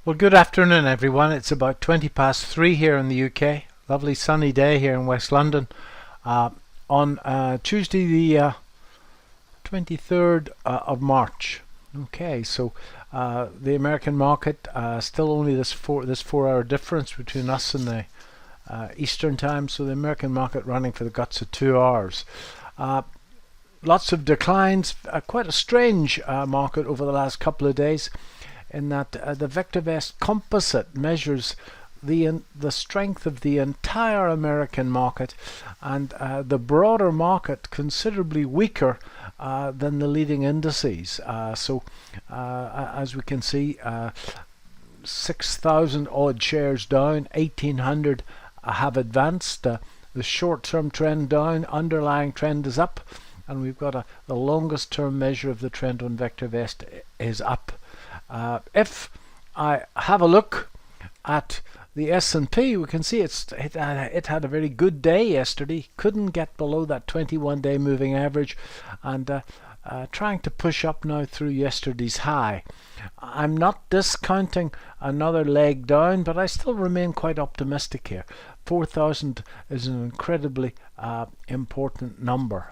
Well, good afternoon, everyone. It's about 20 past 3 here in the UK. Lovely sunny day here in West London uh, on Tuesday, the 23rd of March. Okay, so the American market still only this 4 hour difference between us and the Eastern time. So the American market running for the guts of 2 hours. Lots of declines. Quite a strange market over the last couple of days, in that the VectorVest composite measures the strength of the entire American market, and the broader market considerably weaker than the leading indices. As we can see, 6,000 odd shares down, 1,800 have advanced. The short-term trend down, underlying trend is up, and we've got the longest term measure of the trend on VectorVest is up. If I have a look at the S&P, we can see it had a very good day yesterday. Couldn't get below that 21-day moving average, and trying to push up now through yesterday's high. I'm not discounting another leg down, but I still remain quite optimistic here. 4,000 is an incredibly important number,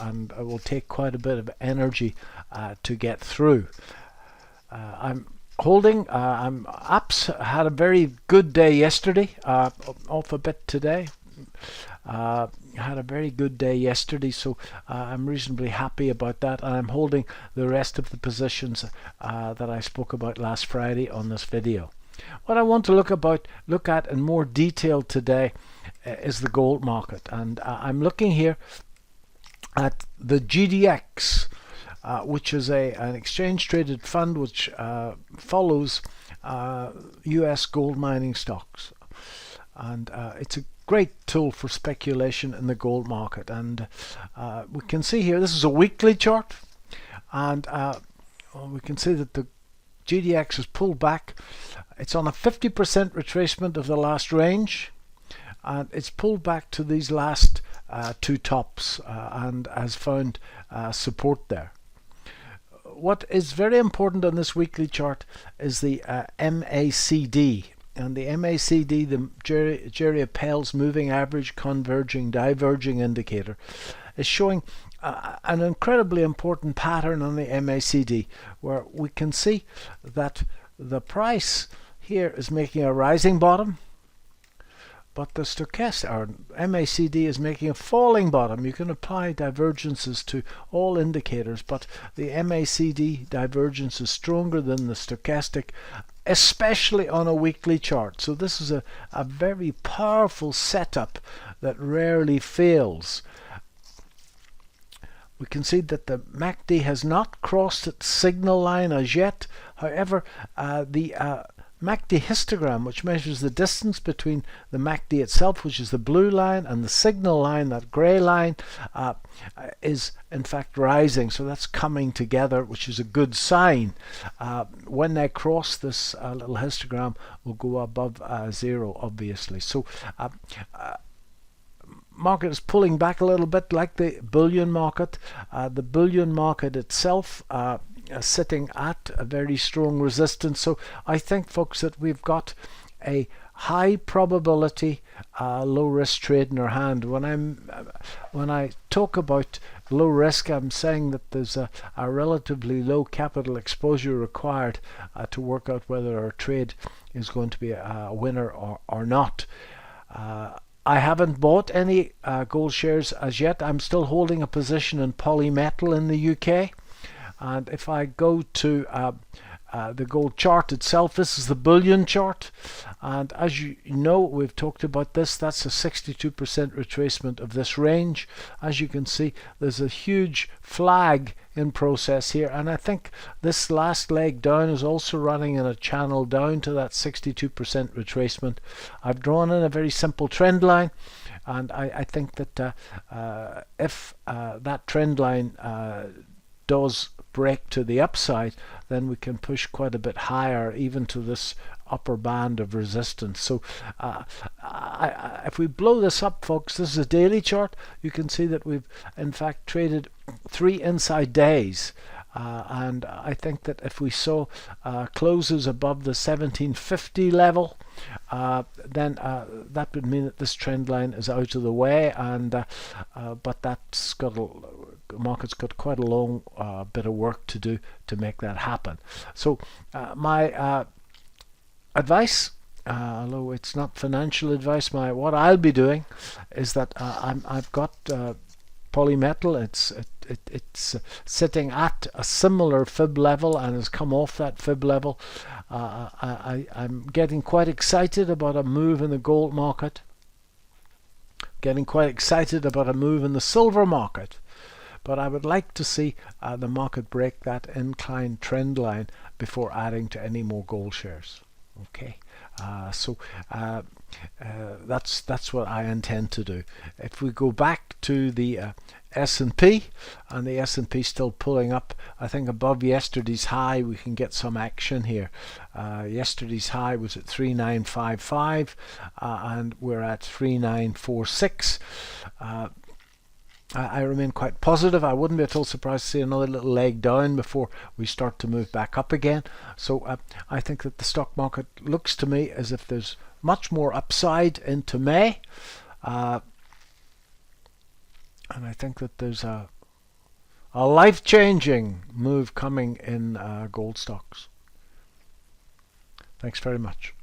and it will take quite a bit of energy to get through. I'm holding. Apps had a very good day yesterday. Off a bit today. Had a very good day yesterday, so I'm reasonably happy about that. And I'm holding the rest of the positions that I spoke about last Friday on this video. What I want to look at in more detail today is the gold market, and I'm looking here at the GDX. Which is an exchange-traded fund which follows US gold mining stocks. And it's a great tool for speculation in the gold market. And we can see here, this is a weekly chart, and we can see that the GDX has pulled back. It's on a 50% retracement of the last range, and it's pulled back to these last two tops and has found support there. What is very important on this weekly chart is the MACD, and the MACD, the Jerry Appel's moving average converging diverging indicator, is showing an incredibly important pattern on the MACD, where we can see that the price here is making a rising bottom, but the stochastic, or MACD, is making a falling bottom. You can apply divergences to all indicators, but the MACD divergence is stronger than the stochastic, especially on a weekly chart. So this is a very powerful setup that rarely fails. We can see that the MACD has not crossed its signal line as yet. However, the MACD histogram, which measures the distance between the MACD itself, which is the blue line, and the signal line, that grey line, is in fact rising. So that's coming together, which is a good sign. When they cross this little histogram, will go above 0, obviously. So market is pulling back a little bit, like the bullion market. The bullion market itself sitting at a very strong resistance. So I think, folks, that we've got a high probability low risk trade in our hand. When I talk about low risk, I'm saying that there's a relatively low capital exposure required to work out whether our trade is going to be a winner or not. I haven't bought any gold shares as yet. I'm still holding a position in Polymetal in the UK. And if I go to the gold chart itself, this is the bullion chart, and as you know, we've talked about this, that's a 62% retracement of this range. As you can see, there's a huge flag in process here, and I think this last leg down is also running in a channel down to that 62% retracement. I've drawn in a very simple trend line, and I think that if that trend line does break to the upside, then we can push quite a bit higher, even to this upper band of resistance. So if we blow this up, folks, this is a daily chart. You can see that we've in fact traded 3 inside days and I think that if we saw closes above the 1750 level, then that would mean that this trend line is out of the way, and but that's got the market's got quite a long bit of work to do to make that happen. So my advice, although it's not financial advice, what I'll be doing is that I've got Polymetal. It's sitting at a similar fib level and has come off that fib level. I'm getting quite excited about a move in the gold market, getting quite excited about a move in the silver market, but I would like to see the market break that incline trend line before adding to any more gold shares. Okay, so that's what I intend to do. If we go back to the S&P, and the S&P still pulling up, I think above yesterday's high we can get some action here. Yesterday's high was at 3955, and we're at 3946. I remain quite positive. I wouldn't be at all surprised to see another little leg down before we start to move back up again. So I think that the stock market looks to me as if there's much more upside into May, and I think that there's a life-changing move coming in gold stocks. Thanks very much.